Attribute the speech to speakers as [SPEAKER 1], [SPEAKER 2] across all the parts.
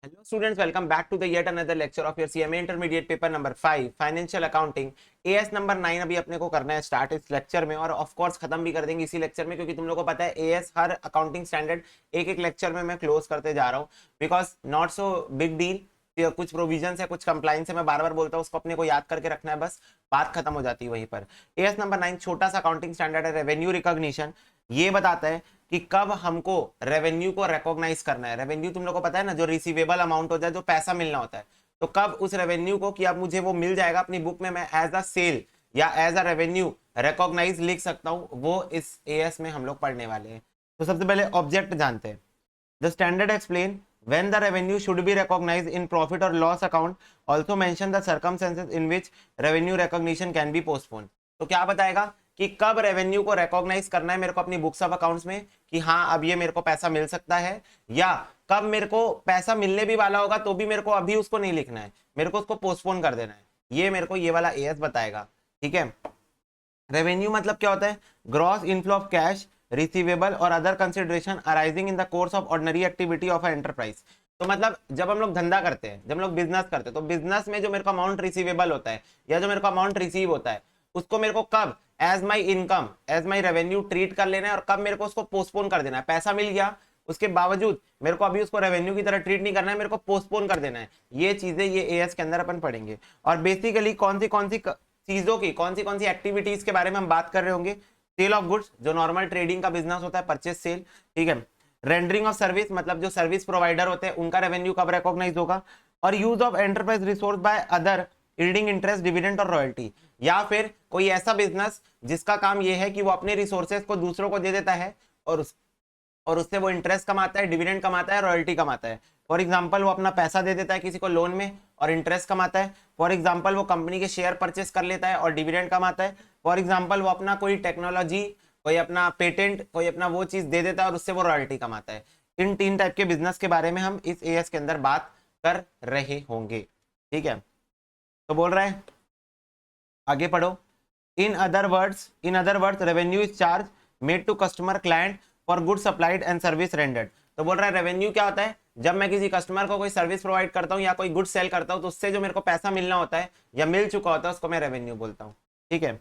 [SPEAKER 1] Hello students, welcome back to the yet another lecture of your CMA Intermediate paper number 5 financial accounting AS number 9 अभी अपने को करना है start इस lecture में और ऑफ कोर्स खत्म भी कर देंगे इसी लेक्चर में, क्योंकि तुम लोगों को पता है AS हर अकाउंटिंग स्टैंडर्ड एक एक लेक्चर में मैं क्लोज करते जा रहा हूँ because not so big deal. कुछ प्रोविजंस है, कुछ कंप्लाइंस है, मैं बार बार बोलता हूँ, उसको अपने को याद करके रखना है, बस बात खत्म हो जाती है वहीं पर। AS नंबर 9 छोटा सा अकाउंटिंग स्टैंडर्ड है, रेवेन्यू रिकॉग्निशन। ये बताता है कि कब हमको रेवेन्यू को रिकॉग्नाइज करना है। रेवेन्यू तुम लोग को पता है ना, जो रिसीवेबल अमाउंट होता है, जो पैसा मिलना होता है, तो कब उस रेवेन्यू को कि अब मुझे वो मिल जाएगा अपनी बुक में, मैं एज अ सेल या एज अ रेवेन्यू रिकॉग्नाइज लिख सकता हूँ, वो इस एएस में हम लोग पढ़ने वाले हैं। तो सबसे पहले ऑब्जेक्ट जानते हैं। The standard explain when the revenue should be recognized in profit or loss account, also mention the circumstances in which revenue recognition can be postponed। तो क्या बताएगा कि कब रेवेन्यू को रिकॉग्नाइज करना है मेरे को अपनी बुक्स ऑफ अकाउंट्स में कि हाँ अब ये मेरे को पैसा मिल सकता है, या कब मेरे को पैसा मिलने भी वाला होगा तो भी मेरे को अभी उसको नहीं लिखना है, मेरे को उसको पोस्टपोन कर देना है। ये मेरे को ये वाला एएस बताएगा। ठीक है, रेवेन्यू मतलब क्या होता है? Gross inflow of cash, receivable और other consideration arising in the course of ordinary activity of enterprise. तो मतलब जब हम लोग धंधा करते हैं, जब हम लोग बिजनेस करते हैं, तो बिजनेस में जो मेरे को अमाउंट रिसीवेबल होता है या जो मेरे को अमाउंट रिसीव होता है, उसको मेरे को कब as my income, as my revenue treat कर लेना है और कब मेरे को उसको पोस्टपोन कर देना है। पैसा मिल गया, उसके बावजूद मेरे को अभी उसको रेवेन्यू की तरह ट्रीट नहीं करना है, मेरे को पोस्टपोन कर देना है। ये चीजें ये एएस के अंदर अपन पढ़ेंगे। और बेसिकली कौन सी चीजों की कौन सी एक्टिविटीज के बारे में हम बात कर रहे होंगे? सेल ऑफ गुड्स, जो नॉर्मल ट्रेडिंग का बिजनेस होता है, परचेस सेल। ठीक है, रेंडरिंग ऑफ सर्विस, मतलब जो सर्विस प्रोवाइडर होते हैं उनका रेवेन्यू कब रिकॉग्नाइज होगा। और use of enterprise resource by other yielding interest, dividend और रॉयल्टी, या फिर कोई ऐसा बिजनेस जिसका काम यह है कि वो अपने रिसोर्सेज को दूसरों को दे देता है और उससे वो इंटरेस्ट कमाता है, डिविडेंड कमाता है, रॉयल्टी कमाता है। फॉर एग्जाम्पल वो अपना पैसा दे देता है किसी को लोन में और इंटरेस्ट कमाता है। फॉर एग्जाम्पल वो कंपनी के शेयर परचेस कर लेता है और डिविडेंड कमाता है। फॉर एग्जाम्पल वो अपना कोई टेक्नोलॉजी, कोई अपना पेटेंट, कोई अपना वो चीज दे देता है और उससे वो रॉयल्टी कमाता है। इन 3 टाइप के बिजनेस के बारे में हम इस एएस के अंदर बात कर रहे होंगे। ठीक है, तो बोल रहा है आगे पढ़ो। In other words revenue is charge made to customer client for good supplied and service rendered. तो बोल रहा है रेवेन्यू क्या होता है? जब मैं किसी कस्टमर को कोई सर्विस प्रोवाइड करता हूँ या कोई गुड सेल करता हूँ, तो उससे जो मेरे को पैसा मिलना होता है या मिल चुका होता है, उसको मैं रेवेन्यू बोलता हूँ। ठीक है,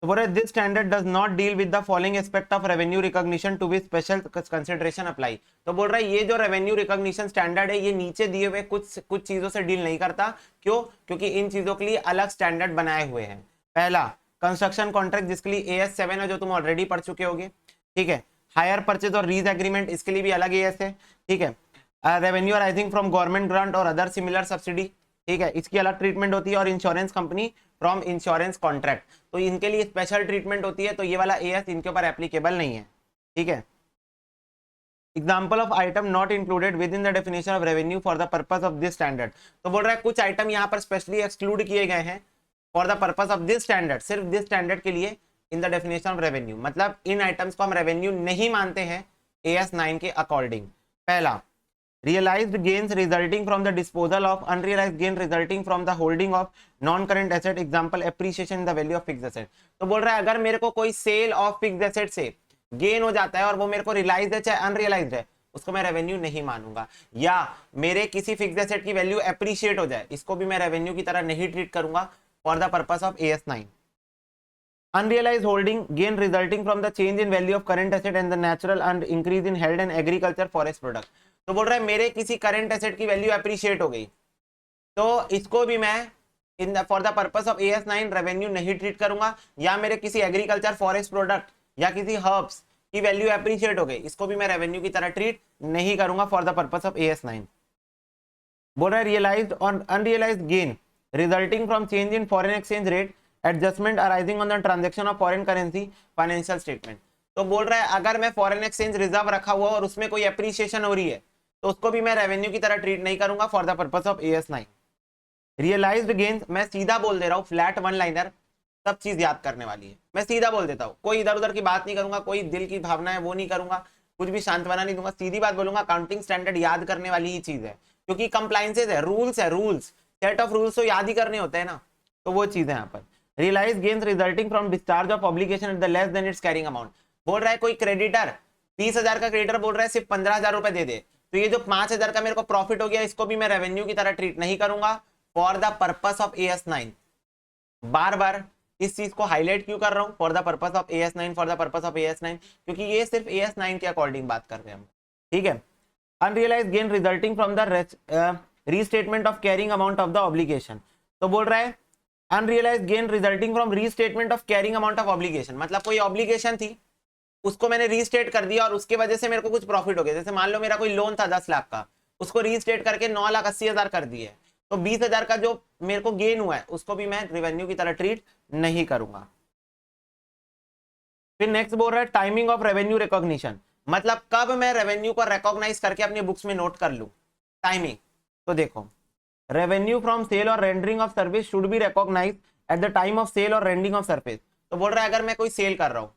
[SPEAKER 1] तो बोल रहे this standard does not deal with the following aspect of revenue recognition to be special consideration apply. तो बोल रहा है ये जो रेवेन्यू रिकॉग्निशन स्टैंडर्ड है, ये नीचे दिए हुए कुछ चीजों से डील नहीं करता। क्यों? क्योंकि इन चीजों के लिए अलग स्टैंडर्ड बनाए हुए हैं। पहला, कंस्ट्रक्शन कॉन्ट्रैक्ट, जिसके लिए AS 7 है, जो तुम ऑलरेडी पढ़ चुके होगे। ठीक है, हायर परचेज और लीज एग्रीमेंट, इसके लिए भी अलग AS है। ठीक है, revenue arising from government grant और अदर सिमिलर सब्सिडी, ठीक है, इसकी अलग ट्रीटमेंट होती है। और insurance company from insurance contract, तो इनके लिए स्पेशल ट्रीटमेंट होती है। तो ये वाला एएस इनके ऊपर एप्लीकेबल नहीं है। ठीक है, example of item not included with in the definition of revenue for the purpose of this standard. तो बोल रहा है कुछ आइटम यहाँ पर स्पेशली एक्सक्लूड किए गए हैं for the purpose of this standard, सिर्फ दिस स्टैंडर्ड के लिए in the definition of revenue, मतलब इन आइटम्स को हम रेवेन्यू नहीं मानते हैं AS 9 के अकॉर्डिंग। पहला, realized gains resulting from the disposal of unrealized gain resulting from the holding of non-current asset, example appreciation in the value of fixed asset। तो बोल रहा है अगर मेरे को कोई सेल ऑफ फिक्स्ड एसेट से गेन हो जाता है और वो मेरे को रियलाइज है चाहे अनरियलाइज्ड है, उसको मैं रेवेन्यू नहीं मानूंगा। या मेरे किसी फिक्स्ड एसेट की वैल्यू एप्रिशिएट हो जाए, इसको भी मैं रेवेन्यू की तरह नहीं ट्रीट करूंगा for the purpose of AS 9। Unrealized holding gain resulting from the change in value of current asset and the natural and increase in held and agriculture forest product। तो बोल रहा है मेरे किसी करंट एसेट की value appreciate हो गई, तो इसको भी मैं in for the purpose of AS 9 revenue नहीं ट्रीट करूंगा। या मेरे किसी एग्रीकल्चर फॉरेस्ट प्रोडक्ट या किसी हर्ब्स की वैल्यू अप्रिशिएट हो गई, इसको भी मैं रेवेन्यू की तरह ट्रीट नहीं करूंगा for the purpose of AS 9। बोल रहा है रियलाइज्ड और unrealised gain resulting from change in foreign exchange rate, adjustment arising on the transaction of foreign currency, financial statement. तो बोल रहा है अगर मैं फॉरेन एक्सचेंज रिजर्व रखा हुआ और उसमें कोई एप्रिसिएशन हो रही है, तो उसको भी मैं रेवेन्यू की तरह ट्रीट नहीं करूंगा for the purpose of AS 9। Realised gains, मैं सीधा बोल दे रहा हूँ, फ्लैट वन लाइनर, सब चीज याद करने वाली है, मैं सीधा बोल देता हूँ, कोई इधर उधर की बात नहीं करूंगा, कोई दिल की भावना है वो नहीं करूंगा, कुछ भी सांत्वना नहीं दूंगा, सीधी बात बोलूंगा। अकाउंटिंग स्टैंडर्ड याद करने वाली ही चीज है, क्योंकि कंप्लाइंसेज है, रूल्स, सेट ऑफ रूल्स तो याद ही करने होते हैं ना, तो वो चीज है यहाँ पर। Realise gains resulting from discharge of obligation at the less than its carrying amount. बोल रहा है कोई क्रेडिटर 20,000 का क्रेडिटर बोल रहा है सिर्फ 15,000 रुपए दे दे, तो ये जो 5,000 का मेरे को प्रॉफिट हो गया, इसको भी मैं रेवेन्यू की तरह ट्रीट नहीं करूंगा for the purpose of AS9। बार बार इस चीज को हाईलाइट क्यों कर रहा हूं, for the purpose of AS9, for the purpose of AS9, क्योंकि ये सिर्फ AS9 के अकॉर्डिंग बात कर रहे हैं हम, ठीक है। Unrealised gain resulting from the restatement of carrying amount of the obligation. तो बोल रहा है unrealised gain resulting from restatement of carrying amount of obligation, मतलब कोई ऑब्लिगेशन थी उसको मैंने रीस्टेट कर दिया और उसके वजह से मेरे को कुछ प्रॉफिट हो गया। जैसे मान लो मेरा कोई लोन था 10 लाख का, उसको रीस्टेट करके 9,80,000 कर दिए, तो 20,000 का जो मेरे को गेन हुआ है उसको भी मैं रेवेन्यू की तरह ट्रीट नहीं करूंगा। फिर नेक्स्ट बोल रहा है टाइमिंग ऑफ रेवेन्यू रिकॉग्निशन, मतलब कब मैं रेवेन्यू को रिकॉग्नाइज करके अपनी बुक्स में नोट कर लूं, टाइमिंग। तो देखो रेवेन्यू फ्रॉम सेल और rendering of service should be recognise at the time of sale और रेंडरिंग ऑफ सर्विस। तो बोल रहा है अगर मैं कोई सेल कर रहा हूं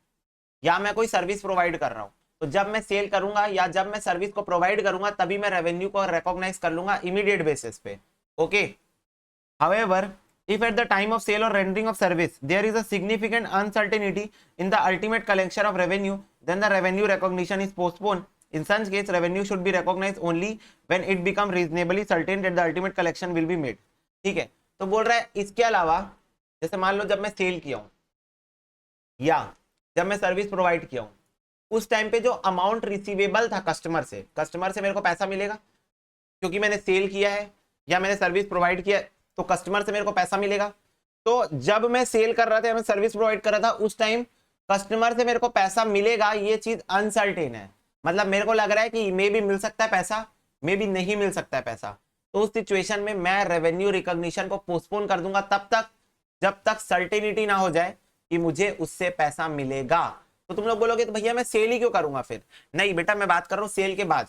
[SPEAKER 1] या मैं कोई सर्विस प्रोवाइड कर रहा हूं, तो जब मैं सेल करूंगा या जब मैं सर्विस को प्रोवाइड करूंगा तभी मैं रेवेन्यू को रिकॉग्नाइज कर लूंगा इमीडिएट बेसिस पे, okay. However, if at the time of sale or rendering of service there is a significant uncertainty in the ultimate collection of revenue, then the revenue recognition is postponed. In such case, revenue should be recognized only when it becomes reasonably certain that the ultimate collection will be made. ठीक है, तो बोल रहा है इसके अलावा जैसे मान लो जब मैं सेल किया हूं या जब मैं सर्विस प्रोवाइड किया हूं, उस टाइम पे जो अमाउंट रिसीवेबल था कस्टमर से मेरे को पैसा मिलेगा क्योंकि मैंने सेल किया है या मैंने सर्विस प्रोवाइड किया, तो कस्टमर से मेरे को पैसा मिलेगा। तो जब मैं सेल कर रहा था, मैं सर्विस प्रोवाइड कर रहा था, उस टाइम कस्टमर से मेरे को पैसा मिलेगा, ये चीज अनसर्टेन है, मतलब मेरे को लग रहा है कि मे भी मिल सकता है पैसा, मे भी नहीं मिल सकता है पैसा। तो उस सिचुएशन में मैं रेवेन्यू रिकॉग्निशन को पोस्टपोन कर दूंगा तब तक जब तक सर्टेनिटी ना हो जाए कि मुझे उससे पैसा मिलेगा। तो तुम लोग बोलोगे तो भैया मैं सेल ही क्यों करूंगा फिर, नहीं बेटा मैं बात कर रहा हूँ सेल के बाद।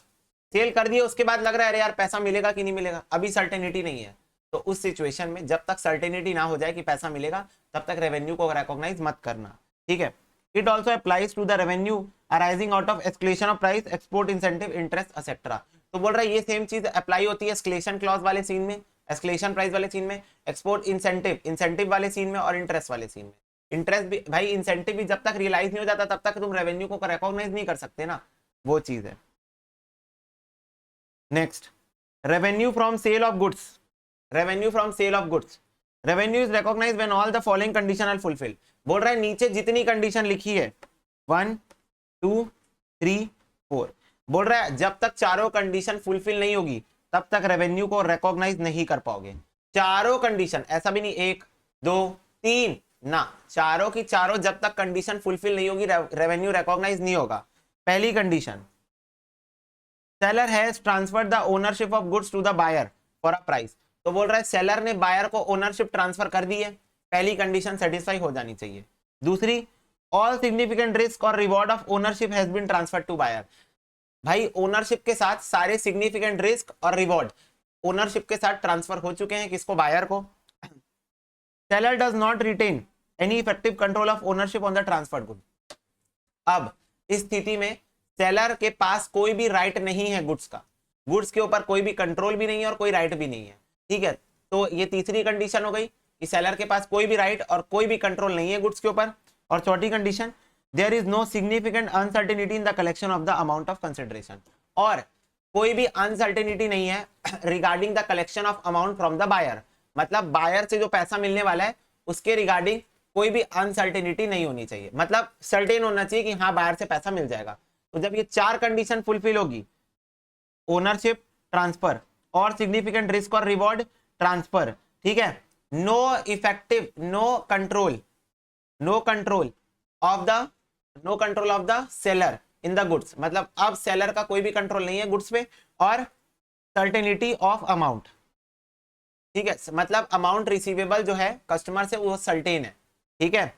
[SPEAKER 1] सेल कर दिए उसके बाद लग रहा है अरे यार पैसा मिलेगा कि नहीं मिलेगा, अभी सर्टेनिटी नहीं है, तो उस सिचुएशन में जब तक सर्टेनिटी ना हो जाए कि पैसा मिलेगा तब तक रेवेन्यू को रिकॉग्नाइज मत करना, ठीक है। It also applies to the revenue arising out of escalation of price, export incentive, interest etcetera. तो बोल रहा है ये सेम चीज अप्लाई होती है एस्केलेशन क्लॉज वाले सीन में, एस्केलेशन प्राइस वाले सीन में, एक्सपोर्ट इंसेंटिव वाले सीन में और इंटरेस्ट वाले सीन में। इंटरेस्ट भी भाई, इंसेंटिव भी जब तक रियलाइज नहीं हो जाता तब तक तुम रेवेन्यू को रिकॉग्नाइज नहीं कर सकते ना, वो चीज है। Next revenue from sale of goods, revenue from sale of goods, revenue is recognised when all the following condition are fulfil. बोल रहा है नीचे जितनी कंडीशन लिखी है 1 2 3 4, बोल रहा है जब तक चारों कंडीशन फुलफिल नहीं होगी तब तक रेवेन्यू को रिकॉग्नाइज नहीं कर पाओगे। चारों कंडीशन, ऐसा भी नहीं 1 2 3 ना, चारों की चारों जब तक कंडीशन फुलफिल नहीं होगी रेवेन्यू रिकॉग्नाइज नहीं होगा। पहली condition, seller has transferred the ownership of goods to the buyer for a price. तो बोल रहा है सेलर ने बायर को ओनरशिप ट्रांसफर कर दी है, पहली कंडीशन सेटिस्फाई हो जानी चाहिए। दूसरी, ऑल सिग्निफिकेंट रिस्क और reward of ownership has been transferred to buyer. भाई ओनरशिप के साथ सारे सिग्निफिकेंट रिस्क और रिवॉर्ड ओनरशिप के साथ ट्रांसफर हो चुके हैं, किसको, बायर को। Seller does not retain any effective control of ownership on the transferred good. अब इस स्थिति में सेलर के पास कोई भी राइट नहीं है गुड्स का, गुड्स के ऊपर कोई भी कंट्रोल भी नहीं है और कोई राइट भी नहीं है, ठीक है। तो ये तीसरी कंडीशन हो गई कि सेलर के पास कोई भी राइट और कोई भी कंट्रोल नहीं है गुड्स के ऊपर। और चौथी condition, there is no significant uncertainty in the collection of the amount of consideration, और कोई भी अनसर्टेनिटी नहीं है regarding the collection of amount from the buyer, मतलब बायर से जो पैसा मिलने वाला है उसके रिगार्डिंग कोई भी अनसर्टेनिटी नहीं होनी चाहिए, मतलब सर्टेन होना चाहिए कि हाँ बायर से पैसा मिल जाएगा। तो जब ये चार कंडीशन फुलफिल होगी, ओनरशिप ट्रांसफर और सिग्निफिकेंट रिस्क और रिवॉर्ड ट्रांसफर, ठीक है, no effective no control of the seller in the goods, मतलब अब सेलर का कोई भी कंट्रोल नहीं है गुड्स पे, और सर्टेनिटी ऑफ अमाउंट, ठीक है, मतलब अमाउंट रिसीवेबल जो है कस्टमर से वो सर्टेन है, ठीक है।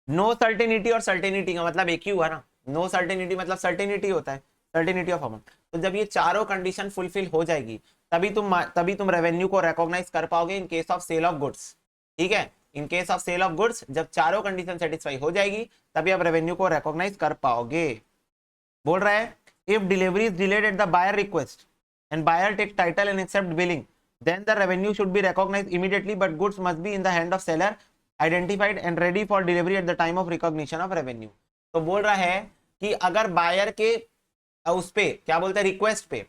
[SPEAKER 1] नो सर्टेनिटी और सर्टेनिटी का मतलब एक ही हुआ ना, नो सर्टेनिटी मतलब सर्टेनिटी होता है, सर्टेनिटी ऑफ अमाउंट। तो जब ये चारों कंडीशन फुलफिल हो जाएगी तभी तुम रेवेन्यू को रिकॉग्नाइज कर पाओगे in case of sale of goods, ठीक है। In case of sale of goods जब चारों कंडीशन सेटिस्फाई हो जाएगी तभी आप रेवेन्यू को रिकॉग्नाइज कर पाओगे। बोल रहा है if delivery is delayed at the buyer request and buyer take title and accept billing, then the revenue should be recognized immediately, but goods must be in the hand of seller, identified and ready for delivery at the time of recognition of revenue। तो बोल रहा है कि अगर buyer के उस पे क्या बोलते हैं, रिक्वेस्ट पे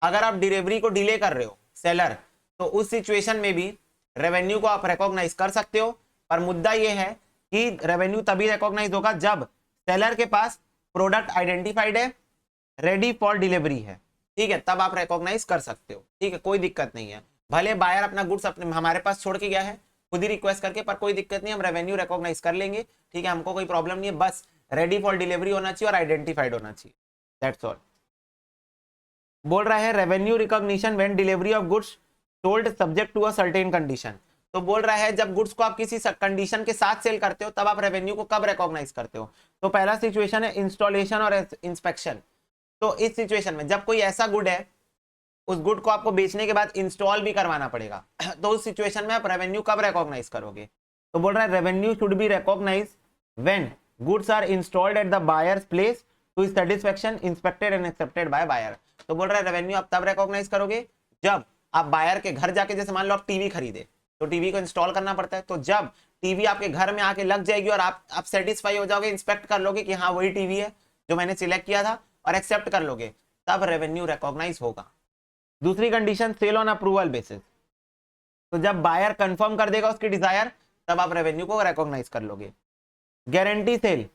[SPEAKER 1] अगर आप डिलीवरी को डिले कर रहे हो सेलर, तो उस सिचुएशन में भी रेवेन्यू को आप रिकॉग्नाइज कर सकते हो। पर मुद्दा ये है कि रेवेन्यू तभी रिकॉग्नाइज होगा जब सेलर के पास प्रोडक्ट आइडेंटिफाइड है, रेडी फॉर डिलीवरी है, ठीक है, तब आप रिकॉग्नाइज कर सकते हो, ठीक है, कोई दिक्कत नहीं है। भले बायर अपना गुड्स अपने हमारे पास छोड़ के गया है खुद ही रिक्वेस्ट करके, पर कोई दिक्कत नहीं, हम रेवेन्यू रिकॉग्नाइज कर लेंगे, ठीक है, हमको कोई प्रॉब्लम नहीं है, बस रेडी फॉर डिलीवरी होना चाहिए और आइडेंटिफाइड होना चाहिए, दैट्स ऑल। बोल रहा है revenue recognition when delivery of goods sold subject to a certain condition. तो बोल रहा है जब गुड्स को आप किसी कंडीशन के साथ सेल करते हो तब आप रेवेन्यू को कब रिकॉग्नाइज करते हो। तो पहला सिचुएशन है इंस्टॉलेशन और इंस्पेक्शन। तो इस सिचुएशन में जब कोई ऐसा गुड है उस गुड को आपको बेचने के बाद इंस्टॉल भी करवाना पड़ेगा तो उस सिचुएशन में आप रेवेन्यू कब रिकॉग्नाइज करोगे। तो बोल रहा है revenue should be recognise when goods are installed at the buyer's place to satisfaction inspected and accepted by buyer. तो बोल रहा है रेवेन्यू आप तब रिकॉग्नाइज करोगे जब आप बायर के घर जाके, जैसे मान लो आप टीवी खरीदे तो टीवी को इंस्टॉल करना पड़ता है, तो जब टीवी आपके घर में आके लग जाएगी और आप सेटिस्फाई हो जाओगे, इंस्पेक्ट कर लोगे कि हाँ वही टीवी है जो मैंने सिलेक्ट किया था और एक्सेप्ट कर लोगे, तब रेवेन्यू रिकॉग्नाइज होगा। दूसरी condition sale on approval basis. तो जब बायर कंफर्म कर देगा उसकी डिजायर तब आप रेवेन्यू को रिकॉग्नाइज कर लोगे। Guarantee sale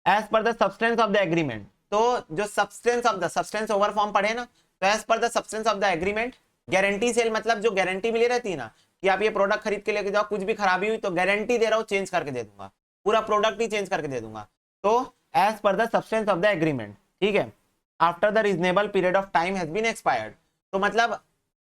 [SPEAKER 1] as per the substance of the agreement. तो जो सब्सटेंस ओवर फॉर्म पढ़े ना, तो as per the substance of the agreement. Guarantee sale मतलब जो गारंटी मिली रहती है ना कि आप ये प्रोडक्ट खरीद के लेके जाओ, कुछ भी खराबी हुई तो गारंटी दे रहा हूं, चेंज करके दे दूंगा, पूरा प्रोडक्ट ही चेंज करके दे दूंगा। तो as per the substance of the agreement, ठीक है, after the reasonable period of time has been expired. तो मतलब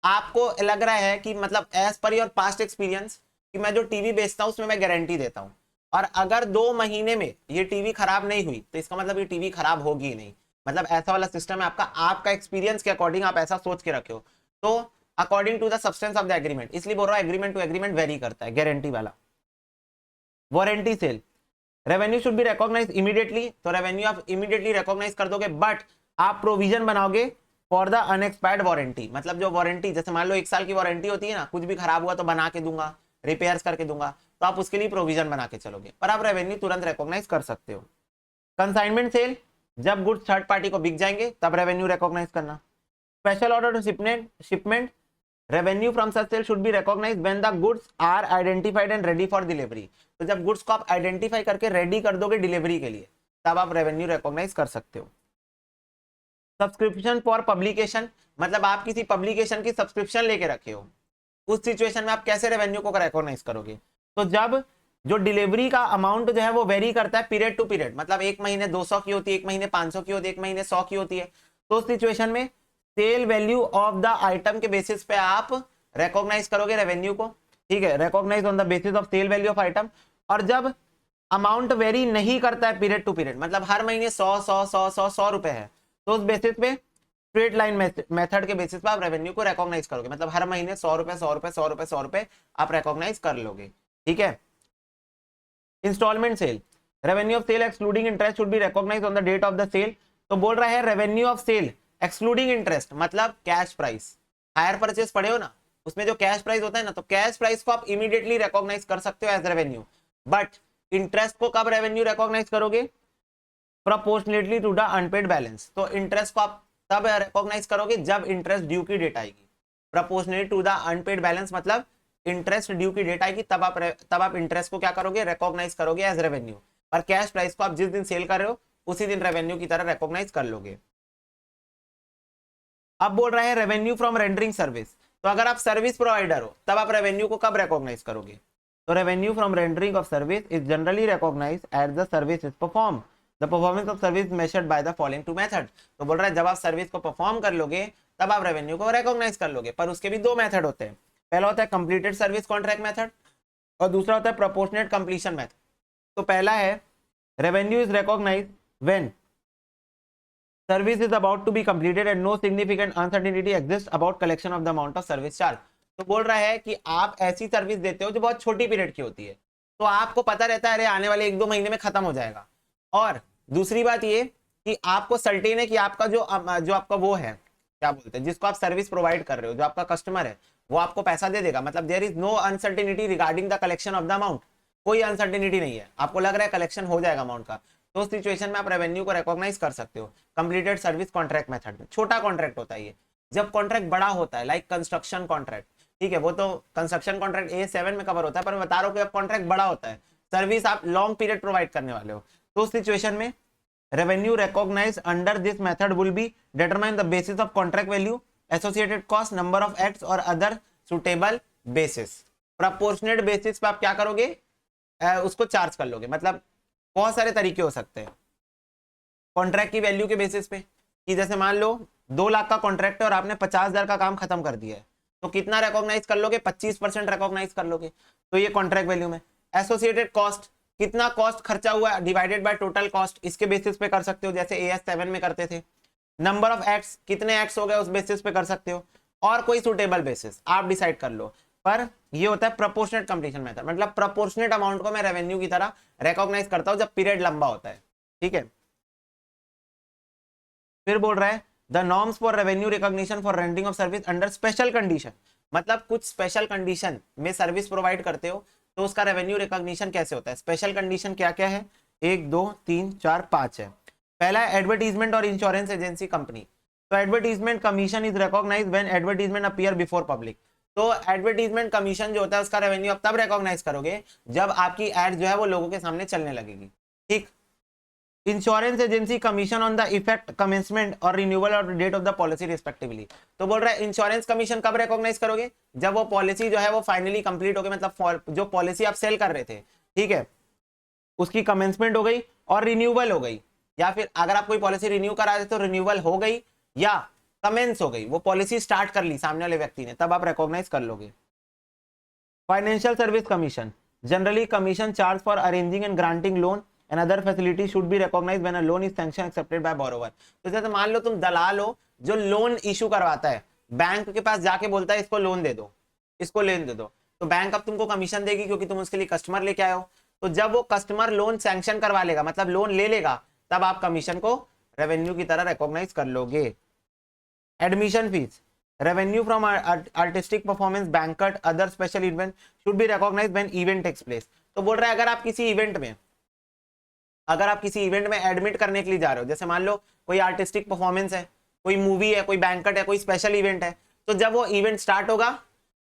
[SPEAKER 1] आपको लग रहा है कि मतलब as per your past experience कि मैं जो टीवी बेचता हूं उसमें मैं गारंटी देता हूं, और अगर 2 महीने में ये टीवी खराब नहीं हुई तो इसका मतलब ये टीवी खराब होगी ही नहीं। मतलब ऐसा वाला सिस्टम है आपका एक्सपीरियंस के अकॉर्डिंग आप ऐसा सोच के रखे हो। तो according to the substance of the agreement, इसलिए बोल रहा हूं एग्रीमेंट टू एग्रीमेंट वेरी करता है गारंटी वाला। Warranty sale revenue should be recognise immediately. तो रेवेन्यू आप इमीडिएटली रिकॉग्नाइज कर दोगे, बट आप प्रोविजन बनाओगे फॉर द अनएक्सपायर्ड वारंटी। मतलब जो वारंटी, जैसे मान लो 1 साल की वारंटी होती है ना, कुछ भी खराब हुआ तो बना के दूंगा, रिपेयर्स करके दूंगा, तो आप उसके लिए प्रोविजन बना के चलोगे, पर आप रेवेन्यू तुरंत रिकॉग्नाइज कर सकते हो। कंसाइनमेंट सेल जब गुड्स थर्ड पार्टी को बिक जाएंगे तब रेवेन्यू रिकॉग्नाइज करना। Special order to shipment revenue from such sale should be recognise when the goods are identified and ready for delivery. तो जब गुड्स को आप आइडेंटिफाई करके रेडी कर दोगे डिलीवरी के लिए तब आप रेवेन्यू रिकॉग्नाइज कर सकते हो। सब्सक्रिप्शन फॉर पब्लिकेशन मतलब आप किसी पब्लिकेशन की सब्सक्रिप्शन लेके रखे हो, उस सिचुएशन में आप कैसे रेवेन्यू को रिकॉग्नाइज करोगे। तो जब जो डिलीवरी का अमाउंट जो है वो वेरी करता है पीरियड टू पीरियड, मतलब 1 महीने 200 की होती है, 1 महीने 500 की होती है, 1 महीने 100 की होती है, तो उस सिचुएशन में sale value of the item के बेसिस पे आप रिकॉग्नाइज करोगे रेवेन्यू को, ठीक है, recognise on the basis of sale value of item. और जब अमाउंट वेरी नहीं करता है पीरियड टू पीरियड, मतलब हर महीने 100 रुपए है, तो उस बेसिस पे स्ट्रेट लाइन मेथड के बेसिस पे आप रेवेन्यू को रिकॉग्नाइज करोगे, मतलब हर महीने 100 रुपए 100 रुपए 100 रुपए 100 रुपए आप रिकॉग्नाइज कर लोगे, ठीक है। Instalment sale revenue of sale excluding interest should be recognised on the date of the sale. तो बोल रहा है revenue of sale excluding interest मतलब कैश प्राइस, हायर परचेज पढ़े हो ना, उसमें जो कैश प्राइस होता है ना, तो कैश प्राइस को आप इमीडिएटली रिकॉग्नाइज कर सकते हो एज रेवेन्यू, बट इंटरेस्ट को कब रेवेन्यू रिकॉग्नाइज करोगे, proportionately to the unpaid balance. तो इंटरेस्ट को आप तब रिकॉग्नाइज करोगे जब इंटरेस्ट ड्यू की डेट आएगी, proportionately to the unpaid balance मतलब इंटरेस्ट ड्यू की डेट आएगी तब आप इंटरेस्ट को क्या करोगे, रिकॉग्नाइज करोगे एज रेवेन्यू। और कैश प्राइस को आप जिस दिन सेल कर रहे हो उसी दिन रेवेन्यू की तरह रिकॉग्नाइज कर लोगे। अब बोल रहा है रेवेन्यू फ्रॉम रेंडरिंग सर्विस। तो अगर आप सर्विस प्रोवाइडर हो तब आप रेवेन्यू को कब रिकॉग्नाइज करोगे। तो revenue from rendering of service is generally recognised as the service is perform. The performance of service measured by the following 2 method. तो बोल रहा है जब आप सर्विस को परफॉर्म कर लोगे तब आप रेवेन्यू को रिकॉग्नाइज कर लोगे, पर उसके भी 2 मेथड होते हैं। पहला होता है कंप्लीटेड सर्विस कॉन्ट्रैक्ट मेथड और दूसरा होता है प्रोपोर्शनेट कंप्लीशन मेथड। तो पहला है revenue is recognised when service is about to be completed and no significant uncertainty exist about collection of the amount of service charge. तो बोल रहा है कि आप ऐसी सर्विस देते हो जो बहुत छोटी पीरियड की होती है, तो आपको पता रहता है अरे आने वाले 1-2 महीने में खत्म हो जाएगा। और दूसरी बात ये कि आपको सर्टेन है कि आपका जो आपका वो है क्या बोलते हैं, जिसको आप सर्विस प्रोवाइड कर रहे हो, जो आपका कस्टमर है वो आपको पैसा दे देगा, मतलब there is no uncertainty regarding the collection of the amount. कोई अनसर्टेनिटी नहीं है, आपको लग रहा है कलेक्शन हो जाएगा अमाउंट का, तो उस सिचुएशन में आप रेवेन्यू को रिकॉग्नाइज कर सकते हो कंप्लीटेड सर्विस कॉन्ट्रैक्ट मेथड में। छोटा कॉन्ट्रैक्ट होता है ये, जब कॉन्ट्रैक्ट बड़ा होता है लाइक कंस्ट्रक्शन कॉन्ट्रैक्ट, ठीक है, वो तो कंस्ट्रक्शन कॉन्ट्रैक्ट A7 में कवर होता है, पर मैं बता रहा हूँ कि अब कॉन्ट्रैक्ट बड़ा होता है, सर्विस आप लॉन्ग पीरियड प्रोवाइड करने वाले हो, तो उस सिचुएशन में revenue recognized under this method will be determine the basis of contract value, associated cost, number of acts और other suitable basis। proportionate basis पे आप क्या करोगे, उसको चार्ज कर लोगे। मतलब बहुत सारे तरीके हो सकते हैं कॉन्ट्रैक्ट की वैल्यू के बेसिस पे, कि जैसे मान लो 2 लाख का कॉन्ट्रैक्ट है और आपने 50,000 का काम खत्म कर दिया है, तो कितना रिकॉग्नाइज कर लोगे, 25% रिकॉग्नाइज कर लोगे, तो ये कॉन्ट्रैक्ट वैल्यू में। एसोसिएटेड कॉस्ट, कितना कॉस्ट खर्चा हुआ डिवाइडेड बाय टोटल कॉस्ट, इसके बेसिस पे कर सकते हो, जैसे AS7 में करते थे। नंबर ऑफ एक्ट्स, कितने एक्ट्स हो गए उस बेसिस पे कर सकते हो, और कोई सुटेबल बेसिस आप डिसाइड कर लो। पर ये होता है प्रोपोर्शनेट कंप्लीशन मेथड, मतलब प्रोपोर्शनेट अमाउंट को मैं रेवेन्यू की तरह रिकॉग्नाइज करता हूं जब पीरियड लंबा होता है, ठीक है। फिर बोल रहा है the norms for revenue recognition for rending of service under special condition, मतलब कुछ स्पेशल कंडीशन में सर्विस प्रोवाइड करते हो तो उसका रेवेन्यू रिकॉग्निशन कैसे होता है। स्पेशल कंडीशन क्या क्या है, 1 2 3 4 5 है। पहला है एडवर्टीजमेंट और इंश्योरेंस एजेंसी कंपनी। तो advertisement commission is recognise when advertisement appear before public. तो एडवर्टीजमेंट कमीशन जो होता है उसका रेवेन्यू आप तब रिकॉग्नाइज करोगे जब आपकी एड जो है वो लोगों के सामने चलने लगेगी, ठीक। Insurance agency commission on the effect commencement और रिन्यूअल और date of the policy respectively. तो बोल रहा है इंश्योरेंस कमीशन कब रिकॉग्नाइज करोगे, जब वो पॉलिसी जो है वो फाइनली कंप्लीट हो गई, मतलब जो पॉलिसी आप सेल कर रहे थे, ठीक है, उसकी कमेंसमेंट हो गई और रिन्यूअल हो गई, या फिर अगर आप कोई पॉलिसी रिन्यू करा रहे तो रिन्यूअल हो गई या कमेंस हो गई, वो पॉलिसी स्टार्ट कर ली सामने वाले व्यक्ति ने, तब आप रिकॉग्नाइज कर लोगे। Financial service commission, generally commission charge for arranging and granting loan and other facility should be recognized when a loan is sanctioned accepted by borrower। तो जैसे मान लो तुम दलाल हो जो लोन इशू करवाता है, बैंक के पास जाके बोलता है इसको लोन दे दो, इसको लोन दे दो, तो बैंक अब तुमको कमीशन देगी क्योंकि तुम उसके लिए कस्टमर लेके आए हो। तो जब वो कस्टमर लोन सैंक्शन करवा लेगा, मतलब लोन ले लेगा, तब आप कमीशन को रेवेन्यू की तरह रिकॉग्नाइज कर लोगे। Admission fees, revenue from artistic performance, banquet, other special event should be recognised when event takes place. तो बोल रहा है अगर आप किसी इवेंट में एडमिट करने के लिए जा रहे हो, जैसे मान लो कोई आर्टिस्टिक परफॉर्मेंस है, कोई मूवी है, कोई बैंकट है, कोई स्पेशल इवेंट है, तो जब वो इवेंट स्टार्ट होगा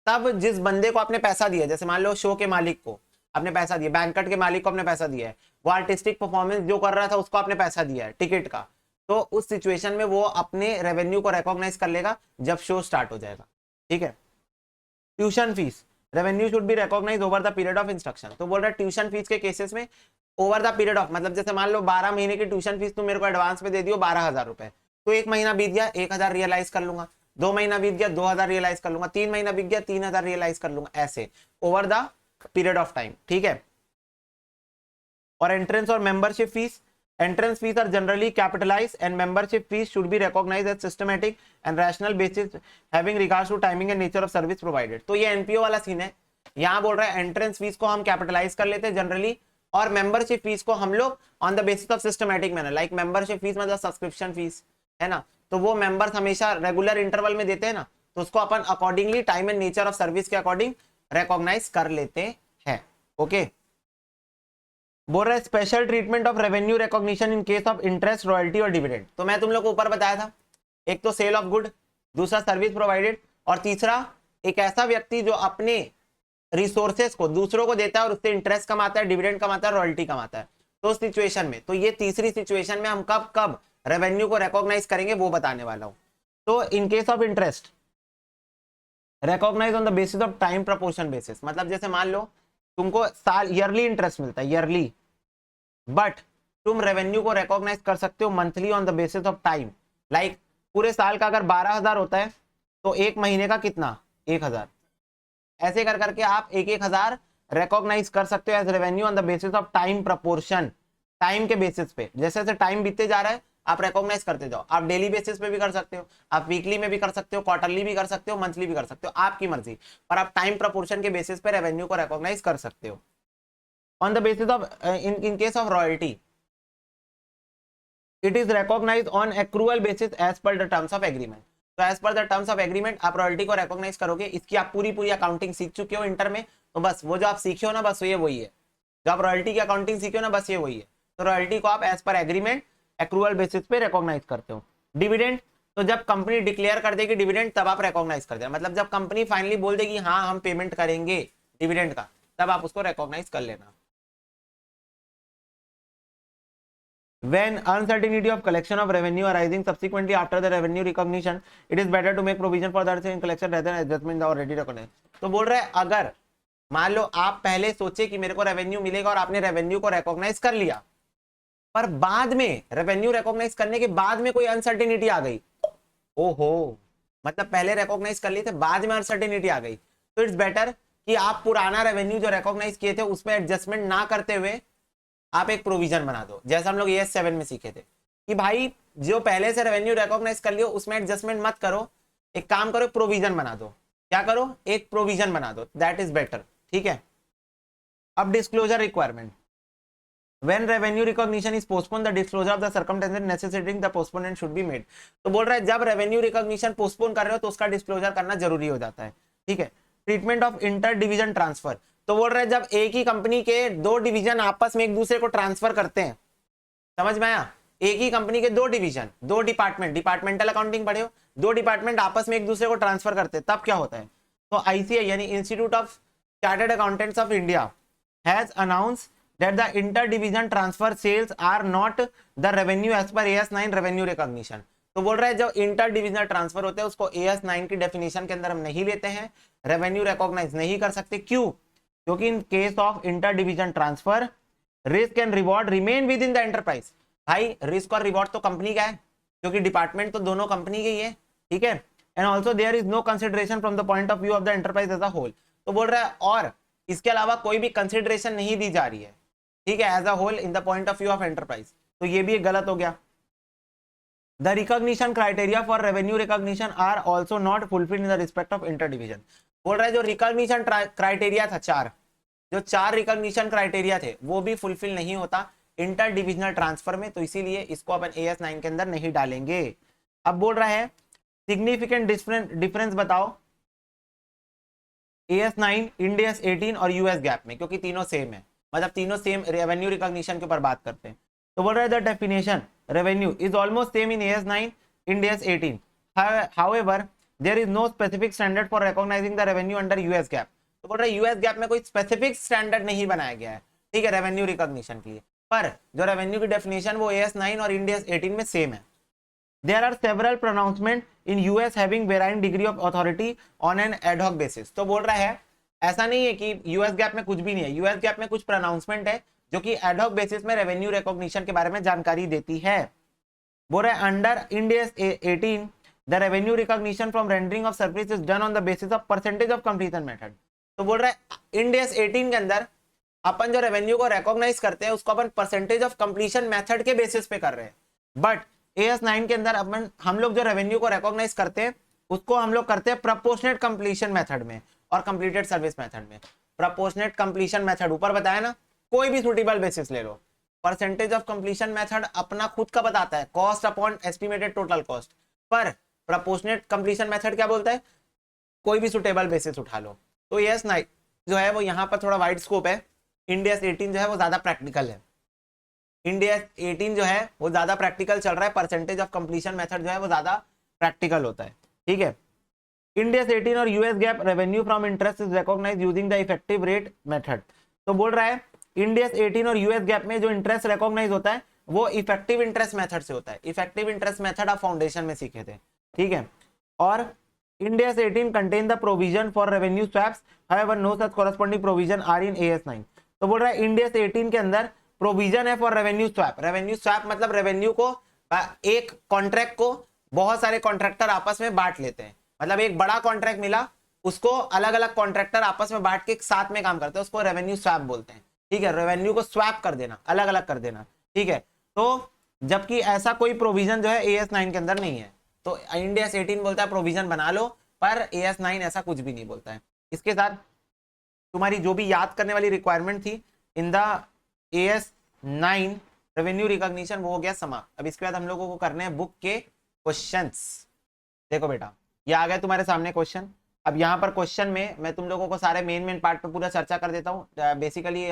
[SPEAKER 1] तब जिस बंदे को आपने पैसा दिया, जैसे मान लो शो के मालिक को आपने पैसा दिया, बैंकट के मालिक को आपने पैसा दिया है, वो आर्टिस्टिक परफॉर्मेंस जो कर रहा था उसको आपने पैसा दिया है टिकट का, तो उस सिचुएशन में वो अपने रेवेन्यू को रिकॉग्नाइज कर लेगा जब शो स्टार्ट हो जाएगा, ठीक है। Tuition fees, revenue should be recognise over the period of instruction. तो बोल रहा है ट्यूशन फीस के केसेस में ओवर द पीरियड ऑफ, मतलब जैसे मान लो 12 महीने की ट्यूशन फीस तुम मेरे को एडवांस में दे दियो 12,000 रुपए, तो 1 महीना बीत गया 1,000 रियलाइज कर लूंगा, 2 महीना बीत गया 2,000 रियलाइज कर लूंगा, 3 महीना बीत गया 3,000 रियलाइज कर लूंगा, ऐसे over the period of time, ठीक है। और एंट्रेंस और membership fees, entrance fees are generally capitalized and membership fees should be recognized as systematic and rational basis having regards to timing and nature of service provided। तो ये NPO वाला scene है, यहाँ बोल रहा है एंट्रेंस फीस को हम कैपिटलाइज कर लेते हैं जनरली, और मेंबरशिप फीस को हम लोग on the basis of systematic manner, like membership fees मतलब सब्सक्रिप्शन फीस है ना, तो वो मेंबर्स हमेशा रेगुलर इंटरवल में देते हैं ना, तो उसको अपन accordingly time and nature of service के अकॉर्डिंग रिकॉग्नाइज कर लेते हैं, ओके। बोल रहा है special treatment of revenue recognition in case of interest, royalty और डिविडेंड। तो मैं तुम लोग को ऊपर बताया था, एक तो सेल ऑफ गुड, दूसरा सर्विस प्रोवाइडेड, और तीसरा एक ऐसा व्यक्ति जो अपने रिसोर्सेस को दूसरों को देता है और उससे इंटरेस्ट कमाता है, डिविडेंड कमाता है, रॉयल्टी कमाता है। तो उस सिचुएशन में, तो ये तीसरी सिचुएशन में हम कब कब रेवेन्यू को रिकॉग्नाइज करेंगे वो बताने वाला हूं। तो in case of interest recognise on the basis of time proportion basis, मतलब जैसे मान लो तुमको साल ईयरली इंटरेस्ट मिलता है, ईयरली, बट तुम रेवेन्यू को रिकॉग्नाइज कर सकते हो monthly on the basis of time, like पूरे साल का अगर 12,000 होता है तो एक महीने का कितना 1,000, ऐसे कर करके आप 1,000 रिकॉग्नाइज कर सकते हो as revenue on the basis of time proportion, time के बेसिस पे, जैसे जैसे टाइम बीतते जा रहा है आप रिकॉग्नाइज करते जाओ। आप डेली बेसिस पे भी कर सकते हो, आप वीकली में भी कर सकते हो, क्वार्टरली भी कर सकते हो, मंथली भी कर सकते हो, आपकी मर्जी, पर आप टाइम प्रपोर्शन के बेसिस पे रेवेन्यू को रिकॉग्नाइज कर सकते हो। On the basis of in case of royalty it is recognise on accrual basis as per the terms of agreement. तो as per the terms of agreement आप royalty को recognise करोगे। इसकी आप पूरी अकाउंटिंग सीख चुके हो इंटर में, तो बस वो जो आप सीखे हो ना, बस ये वही है, जो आप रॉयल्टी की अकाउंटिंग सीखे हो ना, बस ये वही है। तो रॉयल्टी को आप as per agreement accrual basis पे रिकॉग्नाइज करते हो। डिविडेंड, तो जब कंपनी डिक्लेयर कर देगी डिविडेंड तब आप रिकॉग्नाइज कर देना, मतलब जब कंपनी फाइनली बोल देगी हाँ हम पेमेंट करेंगे डिविडेंड का, तब आप उसको रिकॉग्नाइज कर लेना। When uncertainty of collection of revenue arising subsequently after the revenue recognition, it is better to make provision for that in collection rather than adjustment already recognized। तो बोल रहा है अगर मान लो आप पहले सोचे कि मेरे को रेवेन्यू मिलेगा और आपने रेवेन्यू को रिकॉग्नाइज कर लिया, पर बाद में रेवेन्यू रिकॉग्नाइज करने के बाद में कोई अनसर्टेनिटी आ गई, ओहो, मतलब पहले रिकॉग्नाइज कर लिए थे बाद में अनसर्टेनिटी आ गई, तो इट्स बेटर कि आप पुराना रेवेन्यू जो रिकॉग्नाइज किए थे उसमें एडजस्टमेंट ना करते हुए आप एक प्रोविजन बना दो, जैसा हम लोग AS7 में सीखे थे कि भाई जो पहले से रेवेन्यू रिकॉग्नाइज कर लियो उसमें एडजस्टमेंट मत करो, एक काम करो प्रोविजन बना दो। क्या करो, एक प्रोविजन बना दो, दैट इज बेटर। ठीक है, अब disclosure requirement, when revenue recognition is postponed the disclosure of the circumstances necessitating the postponement should be made। तो बोल रहा है जब रेवेन्यू रिकॉग्निशन पोस्टपोन कर रहे हो तो उसका डिस्क्लोजर करना जरूरी हो जाता है। ठीक है, treatment of inter division transfer, तो बोल रहे हैं जब एक ही कंपनी के दो डिवीजन आपस में एक दूसरे को ट्रांसफर करते हैं, समझ में आया, एक ही कंपनी के दो डिवीजन, दो डिपार्टमेंट, डिपार्टमेंटल अकाउंटिंग पढ़े हो, दो डिपार्टमेंट आपस में एक दूसरे को ट्रांसफर करते हैं तब क्या होता है, तो ICAI यानी institute of chartered accountants of India has announced that the inter-division transfer sales are not the revenue as per AS9 revenue recognition। तो बोल रहा है जब इंटर डिविजनल ट्रांसफर होते हैं उसको AS9 की डेफिनेशन के अंदर हम नहीं लेते हैं, रेवेन्यू रिकॉग्नाइज नहीं कर सकते। क्यों? क्योंकि इन case of inter division transfer risk and reward remain with in the enterprise. भाई रिस्क और रिवॉर्ड तो कंपनी का है क्योंकि डिपार्टमेंट तो दोनों कंपनी के ही है। ठीक है, and also there is no consideration from the point of view of the enterprise as a whole. तो बोल रहा है और इसके अलावा कोई भी कंसिडरेशन नहीं दी जा रही है, ठीक है, as a whole in the point of view of enterprise, तो ये भी एक गलत हो गया। The recognition criteria for revenue recognition are also not fulfilled in the respect of inter division. बोल रहा है जो रिकॉग्निशन क्राइटेरिया था जो चार रिकॉग्निशन क्राइटेरिया थे वो भी फुलफिल नहीं होता इंटर डिविजनल ट्रांसफर में, तो इसीलिए इसको अपन AS9 के अंदर नहीं डालेंगे। अब बोल रहा है सिग्निफिकेंट डिफरेंस बताओ AS9, Ind AS 18 और US गैप में, क्योंकि तीनों सेम है, मतलब तीनों सेम रेवेन्यू रिकॉग्निशन के ऊपर बात करते हैं। तो बोल रहा है the definition revenue is almost same in AS9, Ind AS 18, however there is no specific standard for recognizing the revenue under US gap. तो बोल रहा है US गैप में कोई स्पेसिफिक स्टैंडर्ड नहीं बनाया गया है, ठीक है, रेवेन्यू रिकॉग्निशन के लिए, पर जो रेवेन्यू की डेफिनेशन वो AS9 और Ind AS 18 में सेम है। There are several pronouncements in US having varying degree of authority on an ad hoc basis। तो बोल रहा है ऐसा नहीं है कि यूएस गैप में कुछ भी नहीं है, यूएस गैप में कुछ प्रोनाउंसमेंट है जो कि एड हॉक बेसिस में रेवेन्यू रिकॉग्निशन के बारे में जानकारी देती है। बोल रहा है under Ind AS 18 the revenue recognition from rendering of service is done on the basis of percentage of completion method. तो बोल रहा है Ind AS 18 के अंदर अपन जो रेवेन्यू को रिकॉग्नाइज करते हैं उसको अपन परसेंटेज ऑफ कंप्लीशन मेथड के बेसिस पे कर रहे हैं, बट AS9 के अंदर अपन हम लोग जो रेवेन्यू को रिकॉग्नाइज करते हैं उसको हम लोग करते हैं प्रपोर्शनेट कंप्लीशन मेथड में और कंप्लीटेड सर्विस मेथड में। प्रपोर्शनेट कंप्लीशन मेथड ऊपर बताया ना, कोई भी सुटेबल बेसिस ले लो, परसेंटेज ऑफ कंप्लीशन मेथड अपना खुद का बताता है cost upon estimated total cost, पर प्रपोर्शनेट कंप्लीशन मेथड क्या बोलता है, कोई भी सुटेबल बेसिस उठा लो। तो AS9 जो है वो यहाँ पर थोड़ा वाइड स्कोप है, Ind AS 18 जो है वो ज्यादा प्रैक्टिकल है, Ind AS 18 जो है वो ज्यादा प्रैक्टिकल चल रहा है, परसेंटेज ऑफ कंप्लीशन मेथड जो है वो ज्यादा प्रैक्टिकल होता है। ठीक है, Ind AS 18 और US GAAP revenue from interest is recognised using the effective rate method. तो बोल रहा है Ind AS 18 और US गैप में जो इंटरेस्ट रिकॉग्नाइज होता है वो इफेक्टिव इंटरेस्ट मेथड से होता है। इफेक्टिव इंटरेस्ट मेथड आप फाउंडेशन में सीखे थे, ठीक है, और Ind AS 18 contain the provision for revenue swaps, however no such corresponding provision are in AS9। तो बोल रहा है Ind AS 18 के अंदर प्रोविजन है for revenue swap. Revenue swap मतलब रेवेन्यू को एक कॉन्ट्रैक्ट को बहुत सारे कॉन्ट्रैक्टर आपस में बांट लेते हैं, मतलब एक बड़ा कॉन्ट्रैक्ट मिला उसको अलग अलग कॉन्ट्रैक्टर आपस में बांट के साथ में काम करते हैं, उसको रेवेन्यू स्वैप बोलते हैं। ठीक है, रेवेन्यू को स्वैप कर देना, अलग अलग कर देना। ठीक है, तो जबकि ऐसा कोई प्रोविजन जो है AS9 के अंदर नहीं है, तो Ind AS 18 बोलता है प्रोविजन बना लो, पर AS9 ऐसा कुछ भी नहीं बोलता है। इसके साथ तुम्हारी जो भी याद करने वाली रिक्वायरमेंट थी in the AS9 revenue recognition वो हो गया समाप्त। अब इसके बाद हम लोगों को करने हैं बुक के क्वेश्चंस। देखो बेटा ये आ गया तुम्हारे सामने क्वेश्चन। अब यहाँ पर क्वेश्चन में मैं तुम लोगों को सारे मेन पार्ट पे पूरा चर्चा कर देता हूँ। बेसिकली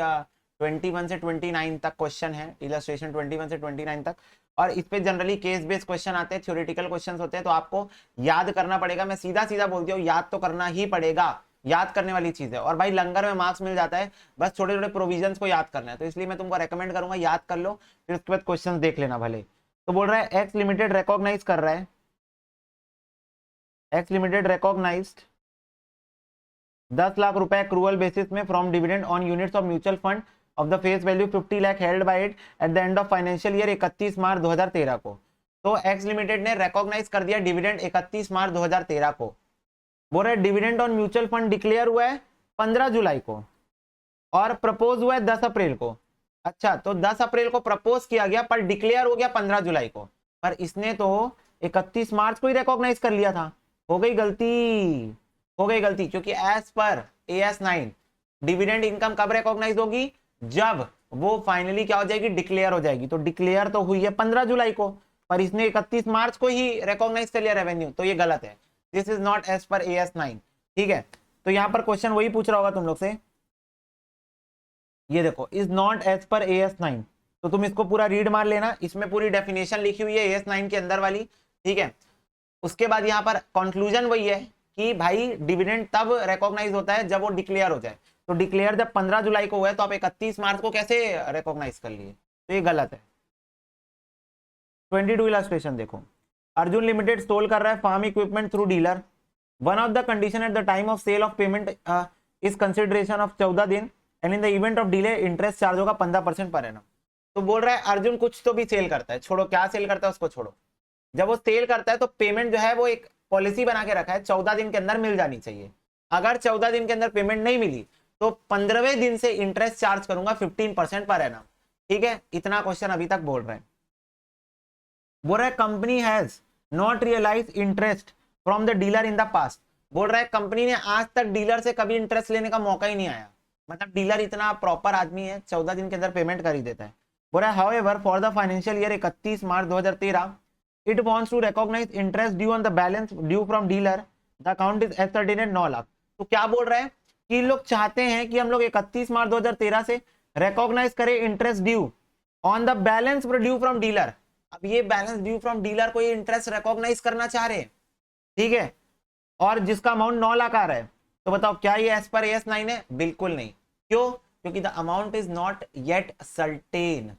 [SPEAKER 1] 21 से 29 तक क्वेश्चन है, इलस्ट्रेशन 21 से 29 तक, और इस पे जनरली केस बेस्ड क्वेश्चन आते हैं, थ्योरेटिकल क्वेश्चंस होते हैं, तो आपको याद करना पड़ेगा। मैं सीधा सीधा बोलती हूँ, याद तो करना ही पड़ेगा, याद करने वाली चीज है। और भाई लंगर में मार्क्स मिल जाता है, बस छोटे छोटे प्रोविजंस को याद करना है, तो इसलिए मैं तुमको रेकमेंड करूंगा याद कर लो, फिर उसके बाद क्वेश्चन देख लेना भले। तो बोल रहा है एक्स लिमिटेड रिकॉग्नाइज कर रहा है, एक्स लिमिटेड रिकॉग्नाइज्ड 10 लाख रुपए एक्रूअल बेसिस में from dividend on units of mutual fund of the face value 50 lakh held by it at the end of financial year 31 मार्च 2013 को। तो एक्स लिमिटेड ने रिकॉग्नाइज कर दिया डिविडेंड 31 मार्च 2013 को। बोल रहे dividend on mutual fund declare हुआ है 15 जुलाई को और प्रपोज हुआ है 10 अप्रैल को। अच्छा, तो 10 अप्रैल को प्रपोज किया गया पर डिक्लेयर हो गया 15 जुलाई को, पर इसने तो 31 मार्च को ही रिकॉग्नाइज कर लिया था। हो गई गलती, हो गई गलती, क्योंकि as per AS 9 dividend income कब रिकॉग्नाइज होगी, जब वो फाइनली क्या हो जाएगी, डिक्लेयर हो जाएगी। तो डिक्लेयर तो हुई है 15 जुलाई को, पर इसने 31 मार्च को ही रिकॉग्नाइज कर लिया रेवेन्यू, तो ये गलत है। This is not as per AS 9। ठीक है, तो यहां पर क्वेश्चन वही पूछ रहा होगा तुम लोग से, ये देखो is not as per AS 9, तो तुम इसको पूरा रीड मार लेना, इसमें पूरी डेफिनेशन लिखी हुई है AS 9 के अंदर वाली। ठीक है, उसके बाद यहाँ पर कंक्लूजन वही है कि भाई डिविडेंड तब रिकॉग्नाइज होता है जब वो डिक्लेयर हो जाए। तो डिक्लेयर जब 15 जुलाई को हुआ है, तो आप 31 मार्च को कैसे रिकॉग्नाइज कर लिए, तो ये गलत है। 22 इलस्ट्रेशन देखो, अर्जुन लिमिटेड सोल कर रहा है farm equipment through dealer. One of the condition at the time of sale of payment is consideration of 14 दिन and in the event of delay interest charge होगा 15% पर एनम। तो बोल रहा है अर्जुन कुछ तो भी सेल करता है, छोड़ो क्या सेल करता है उसको छोड़ो, जब वो सेल करता है तो पेमेंट जो है वो एक पॉलिसी बना के रखा है 14 दिन के अंदर मिल जानी चाहिए। अगर 14 दिन के अंदर पेमेंट नहीं मिली तो 15वें दिन से इंटरेस्ट चार्ज करूंगा 15% पर एनम। ठीक है, इतना क्वेश्चन अभी तक बोल रहे हैं। बोल रहा है company has not realise interest from the dealer in the past. बोल रहा है कंपनी ने आज तक डीलर से कभी इंटरेस्ट लेने का मौका ही नहीं आया, मतलब डीलर इतना प्रॉपर आदमी है, 14 दिन के अंदर पेमेंट कर ही देता है। बोल रहा है however for the financial year 31 March 2013 it wants to recognize interest due on the balance due from dealer, the account is ascertained 9 lakh. तो क्या बोल रहा है कि लोग चाहते हैं कि हम लोग 31 मार्च 2013 से रिकॉग्नाइज करें interest due on the balance due from dealer. अब ये बैलेंस ड्यू फ्रॉम डीलर को ये इंटरेस्ट रिकॉग्नाइज करना चाह रहे हैं, ठीक है, और जिसका अमाउंट 9 लाख आ रहा है। तो बताओ क्या ये एज पर AS 9 है, बिल्कुल नहीं। क्यों, क्योंकि the amount is not yet certain.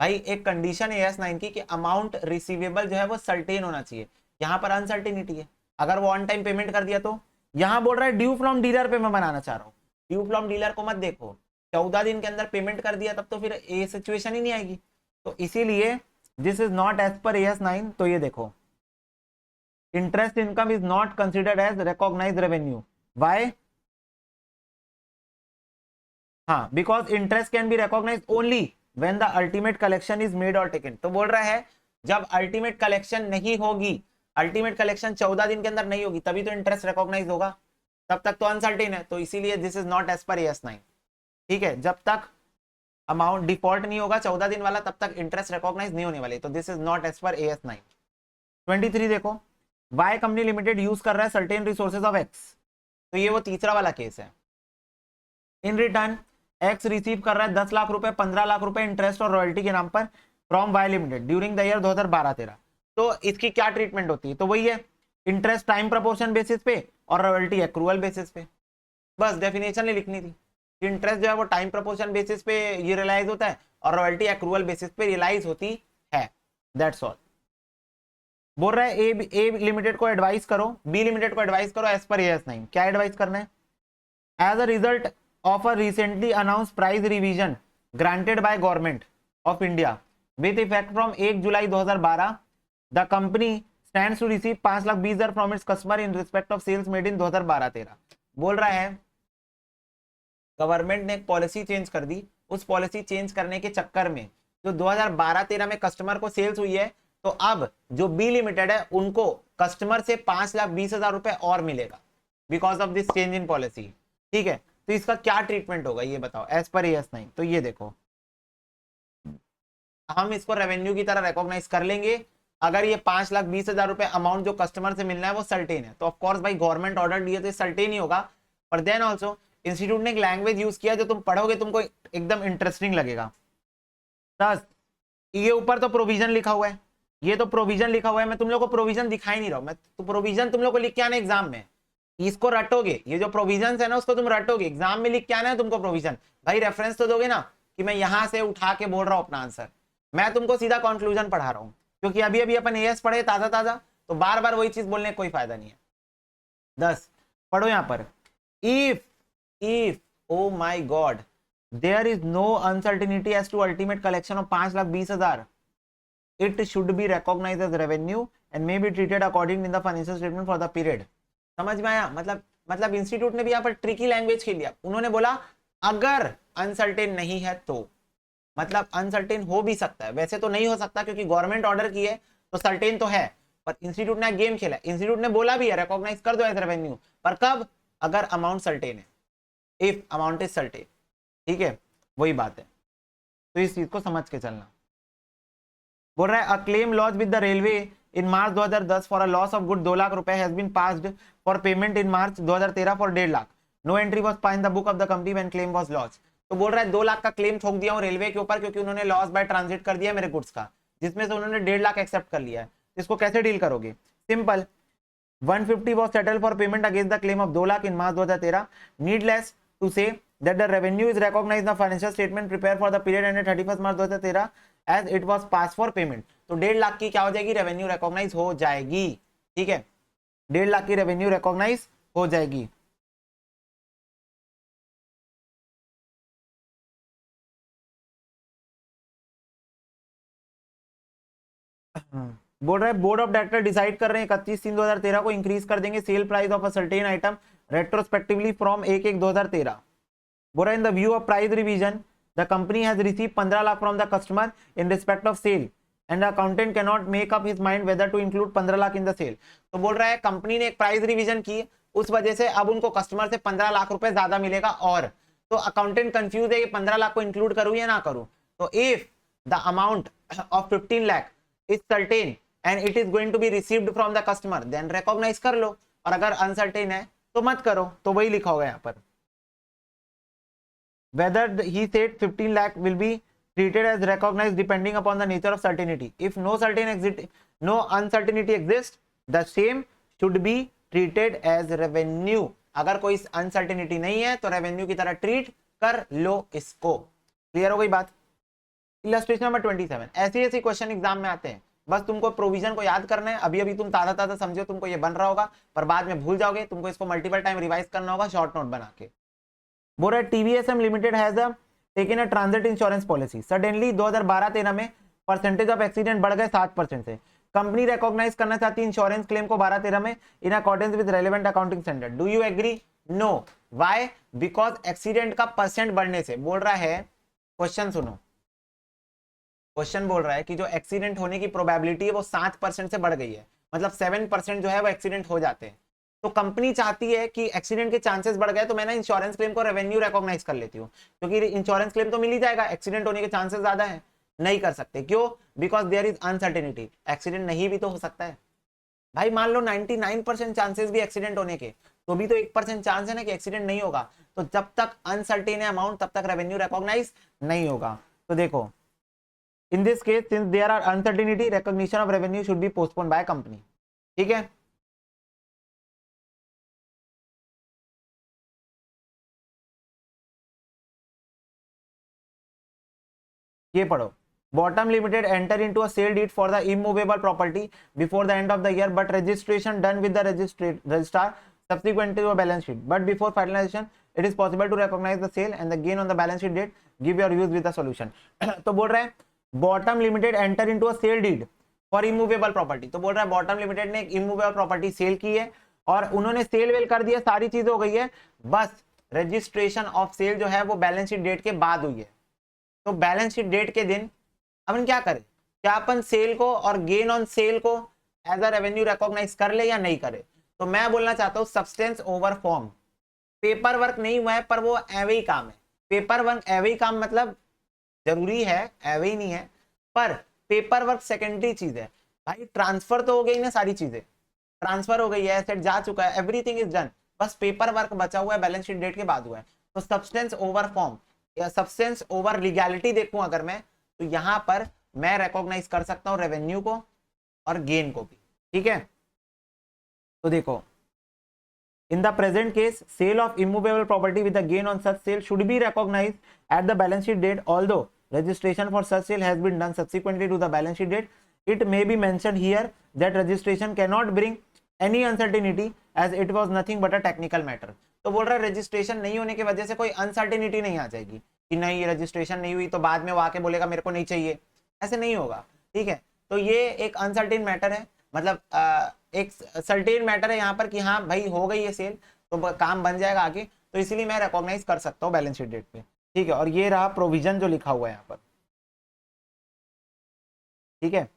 [SPEAKER 1] भाई एक कंडीशन है AS 9 की कि अमाउंट रिसीवेबल जो है वो सर्टेन होना चाहिए, यहाँ पर अनसर्टेनिटी है। अगर वो ऑन टाइम पेमेंट कर दिया तो यहाँ बोल रहा है ड्यू फ्रॉम डीलर पे मैं बनाना चाह रहा हूँ। ड्यू फ्रॉम डीलर को मत देखो, 14 दिन के अंदर पेमेंट कर दिया तब तो फिर ये सिचुएशन ही नहीं आएगी। तो इसीलिए this is not as per AS 9। तो ये देखो interest income is not considered as recognised revenue. Why, हाँ, because interest can be recognised only when the ultimate collection is made or taken। तो बोल रहा है जब अल्टीमेट कलेक्शन नहीं होगी, अल्टीमेट कलेक्शन 14 दिन के अंदर नहीं होगी, तभी तो इंटरेस्ट रिकॉग्नाइज होगा, तब तक तो अनसर्टेन है। तो इसीलिए this is not as per AS 9। ठीक है, जब तक अमाउंट डिफॉल्ट नहीं होगा 14 दिन वाला, तब तक इंटरेस्ट रिकॉग्नाइज नहीं होने वाली, तो this is not as per AS 9। 23 देखो, वाई कंपनी लिमिटेड यूज कर रहा है सर्टेन रिसोर्सेज ऑफ एक्स। तो ये वो तीसरा वाला केस है। इन रिटर्न एक्स रिसीव कर रहा है 10 लाख रुपए, 15 लाख रुपए इंटरेस्ट और रॉयल्टी के नाम पर from Y limited during the year 2012-13। तो इसकी क्या ट्रीटमेंट होती है, तो वही है इंटरेस्ट टाइम प्रपोर्शन बेसिस पे और रॉयल्टी एक्रूअल बेसिस पे। बस डेफिनेशन ही लिखनी थी, इंटरेस्ट जो है वो टाइम प्रपोर्शन बेसिस पे ये रियलाइज होता है और रॉयल्टी एक्रूअल बेसिस पे रियलाइज होती है, दैट्स ऑल। बोल रहा है ए लिमिटेड को एडवाइस करो, बी लिमिटेड को एडवाइस करो एज पर AS 9। क्या एडवाइस करना है, as a result of a recently announced price revision granted by government of India with effect from 1 July 2012, the company stands to receive 5,20,000 from its customer in respect of sales made in 2012-13। बोल रहा है government ने एक policy change कर दी, उस policy change करने के चक्कर में जो 2012-13 में कस्टमर को सेल्स हुई है, तो अब जो बी लिमिटेड है उनको कस्टमर से 5,20,000 रुपए और मिलेगा because of this change in policy. ठीक है, तो इसका क्या ट्रीटमेंट होगा ये बताओ एज पर AS 9। तो ये देखो हम इसको रेवेन्यू की तरह रिकॉग्नाइज कर लेंगे अगर ये 5,20,000 रुपए अमाउंट जो कस्टमर से मिलना है वो सर्टेन है। तो ऑफकोर्स भाई गवर्नमेंट ऑर्डर दिए तो सर्टेन ही होगा, पर देन ऑल्सो इंस्टीट्यूट ने एक लैंग्वेज यूज किया जो तुम पढ़ोगे तुमको एकदम इंटरेस्टिंग लगेगा। 10 ये ऊपर तो प्रोविजन लिखा हुआ है, ये तो प्रोविजन लिखा हुआ है, मैं तुम लोग को प्रोविजन दिखाई नहीं रहा हूं, मैं तो प्रोविजन तुम लोग को लिख के आना एग्जाम में, इसको रटोगे, ये जो प्रोविजन है ना उसको तुम रटोगे, एग्जाम में लिख के आना है तुमको प्रोविजन। भाई रेफरेंस तो दोगे ना कि मैं यहां से उठा के बोल रहा हूं अपना आंसर, मैं तुमको सीधा कंक्लूजन पढ़ा रहा हूं, क्योंकि अभी अभी अपन एएस पढ़े ताजा ताजा, तो बार बार वही चीज बोलने का कोई फायदा नहीं है। 10 पढ़ो यहां पर, if oh my god there is no uncertainty as to ultimate collection of 5,20,000 it should be recognized as revenue and may be treated according in the financial statement for the period। समझ में आया? मतलब institute ने भी यहाँ पर tricky language खेल लिया, उन्होंने बोला अगर अनसर्टेन नहीं है तो, मतलब अनसर्टेन हो भी सकता है, वैसे तो नहीं हो सकता क्योंकि गवर्नमेंट ऑर्डर की है तो सर्टेन तो है, पर इंस्टीट्यूट ने गेम खेला, इंस्टीट्यूट ने बोला भी है रिकॉग्नाइज कर दो एज रेवेन्यू, पर कब? अगर अमाउंट सर्टेन है, इफ अमाउंट इज सर्टेन, ठीक है, वही बात है, तो इस चीज को समझ के चलना। बोल रहा है a claim lodged with the railway in March 2010 for a loss of good 2 lakh रुपए has been passed for payment in March 2013 for 1.5 lakh. No entry was find in the book of the company when claim was lost. तो बोल रहा है 2 लाख का claim ठोक दिया हूं railway के ऊपर क्योंकि उन्होंने लॉस बाय ट्रांजिट कर दिया मेरे गुड्स का, जिसमें से उन्होंने 1.5 लाख एक्सेप्ट कर लिया है। इसको कैसे डील करोगे? Simple, 150 was settled for payment against the claim of 2 lakh in March 2013. Needless to say that the revenue is recognized in the financial statement prepared for the period ended 31st March 2013 as it was passed for payment। तो 1.5 लाख की क्या हो जाएगी? Revenue recognise हो जाएगी, ठीक है, 1.5 लाख की रेवेन्यू रिकॉग्नाइज हो जाएगी। बोल रहा है बोर्ड ऑफ डायरेक्टर डिसाइड कर रहे हैं 31/3/2013 को इंक्रीज कर देंगे sale price of a certain item retrospectively from 1/1/2013। बोल रहा है in the view of price revision the company has receive 15 lakh from the customer in respect of sale and the accountant can not make up his mind whether to include 15 lakh in the sale. तो बोल रहा है company ने एक price revision की, उस वजह से अब उनको कस्टमर से 15 लाख रुपए ज्यादा मिलेगा, और तो अकाउंटेंट कंफ्यूज है कि 15 लाख को इंक्लूड करूं या ना करूं। तो if the amount of 15 lakh is certain and it is going to be received from the customer then recognize कर लो, और अगर uncertain है तो मत करो। तो वही लिखा होगा यहाँ पर, whether he said 15 lakh will be treated as recognized depending upon the nature of certainty। if no uncertainty exists the same should be treated as revenue। अगर कोई uncertainty नहीं है तो revenue की तरह treat कर लो इसको। क्लियर हो गई बात? इलस्ट्रेशन नंबर 27, ऐसे क्वेश्चन एग्जाम में आते हैं, बस तुमको प्रोविजन को याद करना है। अभी अभी तुम ताजा ताजा समझो, तुमको ये बन रहा होगा पर बाद में भूल जाओगे, तुमको इसको मल्टीपल टाइम रिवाइज करना होगा शॉर्ट नोट बना के। बोल रहा है TVSM limited has taken a transit insurance policy. Suddenly 2012-13 में परसेंटेज ऑफ एक्सीडेंट बढ़ गए 7% से। कंपनी रिकॉग्नाइज करना चाहती है इंश्योरेंस क्लेम को 12-13 में in accordance with relevant accounting standard. Do you agree? No. Why? Because accident का परसेंट बढ़ने से। बोल रहा है, क्वेश्चन सुनो, क्वेश्चन बोल रहा है कि जो एक्सीडेंट होने की प्रोबेबिलिटी है वो 7% से बढ़ गई है, मतलब 7% जो है वो एक्सीडेंट हो जाते हैं। तो कंपनी चाहती है कि एक्सीडेंट के चांसेस बढ़ गए तो मैं ना इंश्योरेंस क्लेम को रेवेन्यू रिकॉग्नाइज कर लेती हूँ, क्योंकि इंश्योरेंस क्लेम तो मिल ही जाएगा, एक्सीडेंट होने के चांसेस ज्यादा है। नहीं कर सकते, क्यों? Because there is uncertainty, accident नहीं भी तो हो सकता है। भाई मान लो 99% चांसेस भी एक्सीडेंट होने के, तो भी तो 1% चांस है ना कि एक्सीडेंट नहीं होगा। तो जब तक अनसर्टेन है अमाउंट तब तक रेवेन्यू रिकॉग्नाइज नहीं होगा। तो देखो, in this case since there are uncertainty recognition of revenue should be postponed by company। ठीक है, ये पढ़ो। Bottom Limited enter into a sale deed for the immovable property before the end of the year, but registration done with the registrar subsequent to a balance sheet, but before finalization it is possible to recognize the sale and the gain on the balance sheet date। give your views with the solution। तो बोल रहे हैं bottom limited enter into a sale deed for immovable property. तो बोल रहा है bottom limited ने एक इमूवेबल प्रॉपर्टी सेल की है और उन्होंने सेल वेल कर दिया, सारी चीज हो गई है, बस रजिस्ट्रेशन ऑफ सेल जो है वो बैलेंस शीट डेट के बाद हुई है। तो बैलेंस शीट डेट के दिन अपन क्या करें? क्या अपन सेल को और गेन ऑन सेल को एज अ रेवेन्यू रिकॉग्नाइज कर ले या नहीं करे? तो मैं बोलना चाहता हूं substance over form. Paper work नहीं हुआ है पर वो एवे ही काम है। पेपर वर्क एवे ही काम मतलब जरूरी है, एवे ही नहीं है, पर पेपर वर्क सेकेंडरी चीज है। भाई ट्रांसफर तो हो गई ना, सारी चीजें ट्रांसफर हो गई है, एसेट जा चुका है, एवरीथिंग इज डन, बस पेपर वर्क बचा हुआ है, बैलेंस शीट डेट के बाद हुआ है। तो सब्सटेंस ओवर फॉर्म या सब्सटेंस ओवर लीगैलिटी देखूं अगर मैं, तो यहां पर मैं रिकॉग्नाइज कर सकता हूं रेवेन्यू को और गेन को भी, ठीक है। तो देखो, in the present case sale of immovable property with a gain on such sale should be recognized at the balance sheet date, although registration for such sale has been done subsequently to the balance sheet date. It may be mentioned here that registration cannot bring any uncertainty as it was nothing but a technical matter. तो बोल रहा है registration नहीं होने की वजह से कोई अनसर्टेनिटी नहीं आ जाएगी कि नहीं रजिस्ट्रेशन नहीं हुई तो बाद में वो आके बोलेगा मेरे को नहीं चाहिए, ऐसे नहीं होगा, ठीक है। तो ये एक अनसर्टेन मैटर है, मतलब एक सर्टेन मैटर है यहाँ पर कि हाँ भाई हो गई है सेल तो काम बन जाएगा आगे, तो इसीलिए मैं रिकॉग्नाइज कर सकता हूँ बैलेंस शीट डेट पे, ठीक है। और ये रहा प्रोविजन जो लिखा हुआ है यहाँ पर, ठीक है।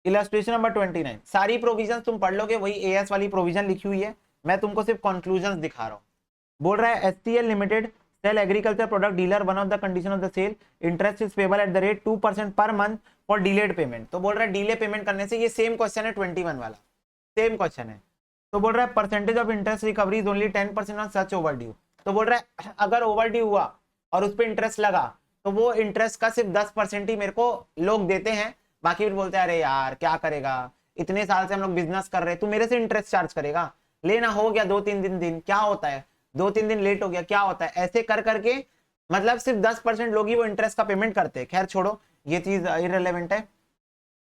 [SPEAKER 1] इलस्ट्रेशन नंबर 29, सारी प्रोविजन तुम पढ़ लोगे, वही एएस वाली प्रोविजन लिखी हुई है, मैं तुमको सिर्फ कंक्लूजन दिखा रहा हूँ। बोल रहा है STL limited sale agriculture product dealer, one of the condition of the sale interest is payable at the rate 2% per month for delayed payment. तो बोल रहा है डिले पेमेंट करने से, ये सेम क्वेश्चन है 21 वाला, सेम क्वेश्चन है। तो बोल रहा है percentage of interest recovery is only 10% on such over due. तो बोल रहा है अगर ओवर ड्यू हुआ और उस पर इंटरेस्ट लगा तो वो इंटरेस्ट का सिर्फ 10% ही मेरे को लोग देते हैं, बाकी फिर बोलते हैं अरे यार क्या करेगा, इतने साल से हम लोग बिजनेस कर रहे हैं, तू मेरे से इंटरेस्ट चार्ज करेगा, लेना हो गया 2-3 दिन क्या होता है, 2-3 दिन लेट हो गया क्या होता है, ऐसे कर करके मतलब सिर्फ 10% लोग ही वो इंटरेस्ट का पेमेंट करते हैं। खैर छोड़ो, ये चीज इररिलेवेंट है।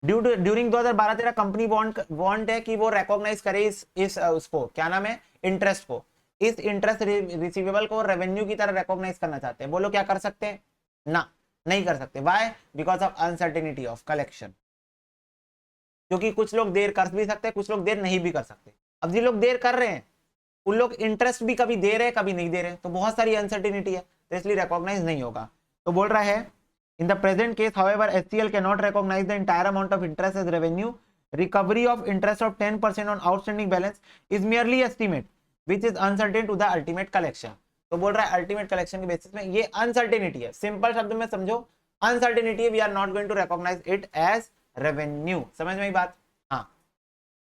[SPEAKER 1] ड्यूरिंग 2012-13 कंपनी वांट है कि वो रिकॉग्नाइज करे इस उसको क्या नाम है, इंटरेस्ट को, इस इंटरेस्ट रिसीवेबल को रेवेन्यू की तरह रिकॉग्नाइज करना चाहते हैं। बोलो क्या कर सकते हैं? ना, नहीं कर सकते। Why? Because of uncertainty of collection, क्योंकि कुछ लोग देर कर भी सकते हैं, कुछ लोग देर नहीं भी कर सकते। अब जो लोग देर कर रहे हैं उन लोग इंटरेस्ट भी कभी दे रहे हैं कभी नहीं दे रहे, तो बहुत सारी अनसर्टेनिटी है, तो इसलिए रिकॉग्नाइज नहीं होगा। तो बोल रहा है in the present case however HCL can not recognise the entire amount of interest as revenue, recovery of interest of 10% on outstanding balance is merely estimate which is uncertain to the ultimate collection. तो बोल रहा है ultimate collection के basis में ये uncertainty है, simple शब्द में समझो अनसर्टेनिटी है, we are not going to recognise it as revenue. समझ में बात? हाँ,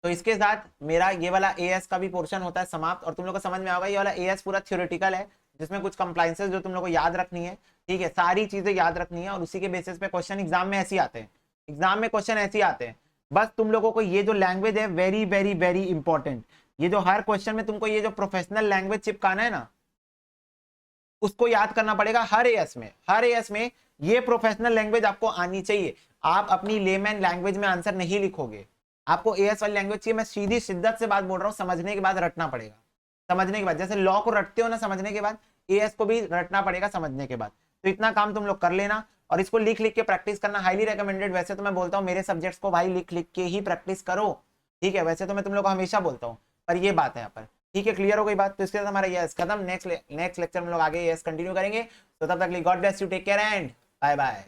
[SPEAKER 1] तो इसके साथ मेरा ये वाला एएस का भी पोर्शन होता है समाप्त, और तुम लोग को समझ में आएगा ये वाला एएस पूरा थ्योरेटिकल है, जिसमें कुछ कंप्लायंसेस जो तुम लोग को याद रखनी है, ठीक है, सारी चीजें याद रखनी है, और उसी के बेसिस पे क्वेश्चन एग्जाम में ऐसे आते हैं, एग्जाम में क्वेश्चन ऐसे आते हैं। बस तुम लोगों को ये जो लैंग्वेज है वेरी वेरी वेरी इंपॉर्टेंट, ये जो हर क्वेश्चन में तुमको ये जो प्रोफेशनल लैंग्वेज चिपकाना है ना, उसको याद करना पड़ेगा हर एएस में, हर एएस में ये प्रोफेशनल लैंग्वेज आपको आनी चाहिए। आप अपनी लेमैन लैंग्वेज में आंसर नहीं लिखोगे, आपको एएस वाली लैंग्वेज चाहिए। मैं सीधी शिद्दत से बात बोल रहा हूँ, समझने के बाद रटना पड़ेगा, समझने के बाद, जैसे लॉ को रटते हो ना समझने के बाद, एएस को भी रटना पड़ेगा समझने के बाद। तो इतना काम तुम लोग कर लेना, और इसको लिख लिख के प्रैक्टिस करना हाईली रिकमेंडेड। वैसे तो मैं बोलता हूँ मेरे सब्जेक्ट्स को भाई लिख लिख के ही प्रैक्टिस करो, ठीक है, वैसे तो मैं तुम लोग को हमेशा बोलता हूँ, पर ये बात है यहाँ पर, ठीक है, क्लियर हो गई बात। तो इसके साथ हमारा यस खत्म, नेक्स्ट लेक्चर में लोग आगे यस कंटिन्यू करेंगे। तो तब तक god bless you, take care and bye bye.